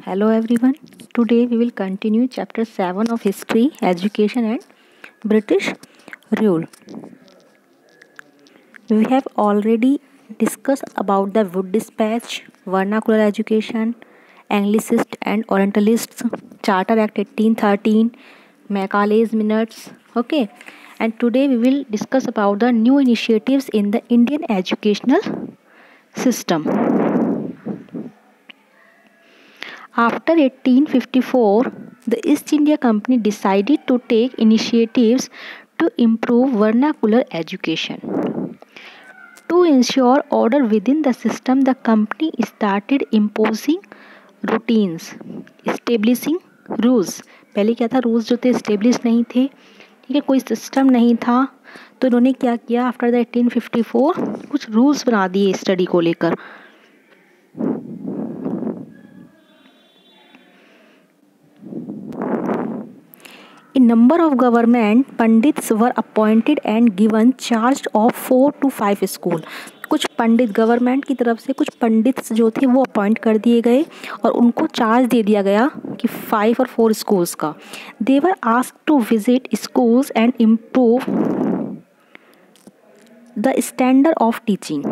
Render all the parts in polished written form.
Hello everyone. Today we will continue chapter 7 of History, Education and British Rule. We have already discussed about the Wood Dispatch, vernacular education, Anglicist and Orientalists, Charter Act 1813, Macaulay's Minutes. Okay, and today we will discuss about the new initiatives in the Indian educational system. After 1854, the East India Company decided to take initiatives to improve vernacular education. To ensure order within the system, the company started imposing routines, establishing rules. पहले क्या था, rules जो थे establish नहीं थे, ठीक है, कोई सिस्टम नहीं था, तो इन्होंने क्या किया, आफ्टर द 1854 कुछ रूल्स बना दिए स्टडी को लेकर. A number of government pandits were appointed and given charge of 4 to 5 school. कुछ पंडित गवर्नमेंट की तरफ से कुछ पंडित्स जो थे वो अपॉइंट कर दिए गए और उनको चार्ज दे दिया गया कि 5 और 4 स्कूल्स का. They were asked to visit schools and improve the standard of teaching.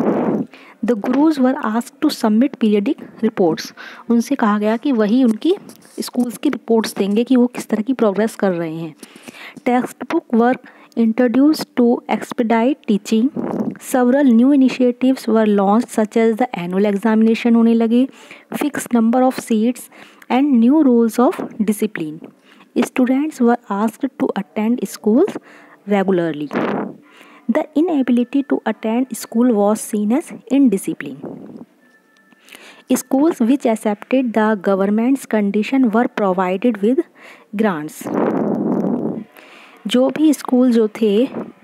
The gurus were asked to submit periodic reports. उनसे कहा गया कि वही उनकी स्कूल्स की रिपोर्ट्स देंगे कि वो किस तरह की प्रोग्रेस कर रहे हैं. Text book were introduced to expedite teaching. several new initiatives were launched such as the annual examination होने लगे, fixed number of seats and new rules of discipline. Students were asked to attend schools regularly. The inability to attend school was seen as indiscipline. Schools which accepted the government's condition were provided with grants. जो भी school जो थे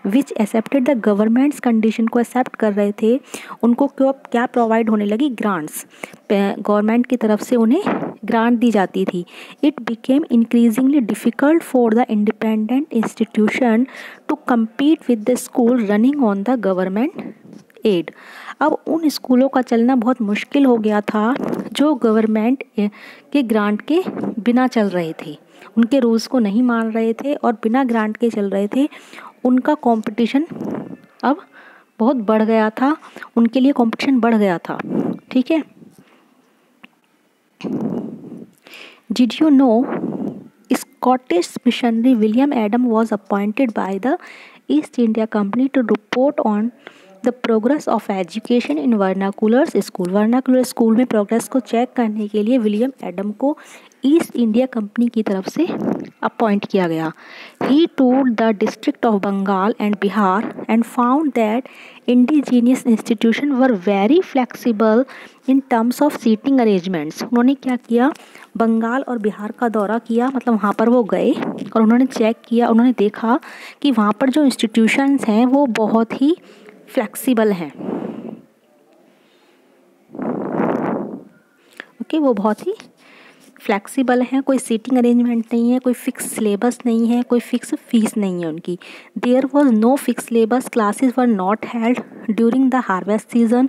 विच accepted the governments condition को accept कर रहे थे उनको क्या प्रोवाइड होने लगी, ग्रांट्स. गवर्नमेंट की तरफ से उन्हें ग्रांट दी जाती थी. It became increasingly difficult for the independent institution to compete with the school running on the government aid. अब उन स्कूलों का चलना बहुत मुश्किल हो गया था जो गवर्नमेंट के ग्रांट के बिना चल रहे थे, उनके रूल्स को नहीं मान रहे थे और बिना ग्रांट के चल रहे थे. उनका कंपटीशन अब बहुत बढ़ गया था, उनके लिए कंपटीशन बढ़ गया था. ठीक है. Did you know Scottish missionary William Adam was appointed by the East India Company to report on the progress of education in vernacular school. Vernacular school में प्रोग्रेस को चेक करने के लिए विलियम एडम को ईस्ट इंडिया कंपनी की तरफ से appoint किया गया. He toured the district of Bengal and Bihar and found that indigenous institution were very flexible in terms of seating arrangements. उन्होंने क्या किया, बंगाल और बिहार का दौरा किया, मतलब वहाँ पर वो गए और उन्होंने चेक किया, उन्होंने देखा कि वहाँ पर जो इंस्टीट्यूशंस हैं वो बहुत ही फ्लेक्सिबल हैं. ओके, वो बहुत ही फ्लेक्सिबल हैं, कोई सीटिंग अरेंजमेंट नहीं है, कोई फिक्स सिलेबस नहीं है, कोई फिक्स फीस नहीं है उनकी. There was no fix syllabus. Classes were not held during the harvest season.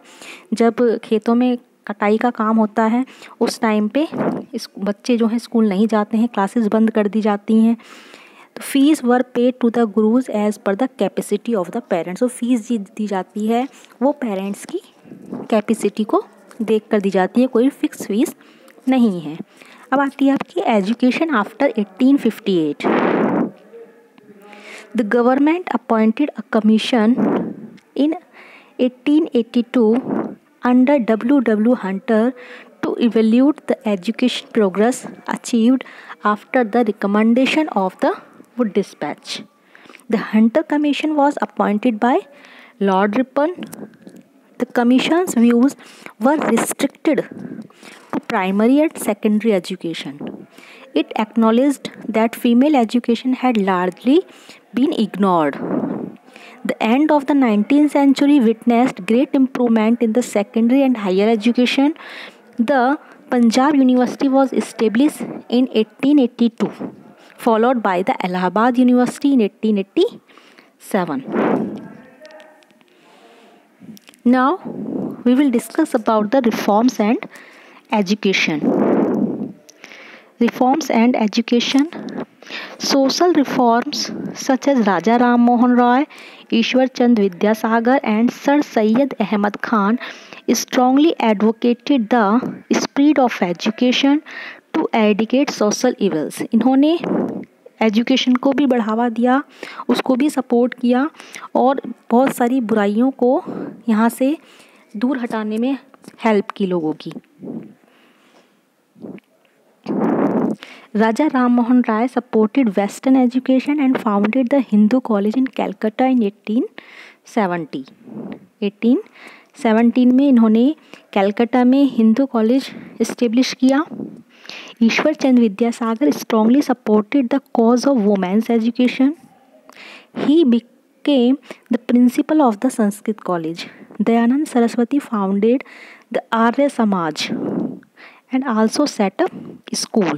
जब खेतों में कटाई का काम होता है उस टाइम पे बच्चे जो हैं स्कूल नहीं जाते हैं, क्लासेस बंद कर दी जाती हैं. तो fees were paid to the gurus as per the capacity of the parents. तो फीस दी जाती है वो पेरेंट्स की कैपेसिटी को देख कर दी जाती है, कोई फिक्स फीस नहीं है. अब आती है आपकी education after 1858. The government appointed a commission in 1882 under W. Hunter to evaluate the education progress achieved after the recommendation of the Wood Dispatch. The Hunter Commission was appointed by Lord Ripon. The Commission's views were restricted to primary and secondary education. It acknowledged that female education had largely been ignored. The end of the 19th century witnessed great improvement in the secondary and higher education. The Punjab University was established in 1882, followed by the Allahabad University in 1887. Now we will discuss about the reforms and education. reforms and education. Social reforms such as Raja Ram Mohan Roy, Ishwar Chand Vidyasagar and Sir Syed Ahmad Khan strongly advocated the spread of education to eradicate social evils. इन्होंने education को भी बढ़ावा दिया, उसको भी support किया और बहुत सारी बुराइयों को यहाँ से दूर हटाने में हेल्प की लोगों की. Raja Ram Mohan Rai supported Western education and founded the Hindu College in Calcutta in 1870. 1817 में इन्होंने कैलकाटा में हिंदू कॉलेज इस्टेब्लिश किया. ईश्वर चंद Vidyasagar strongly supported the cause of women's education. He became the principal of the Sanskrit College. Dayanand Saraswati founded the Arya Samaj and also set up a school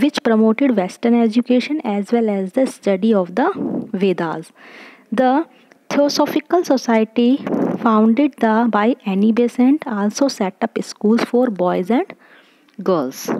which promoted Western education as well as the study of the Vedas. The Theosophical Society founded by Annie Besant also set up schools for boys and girls.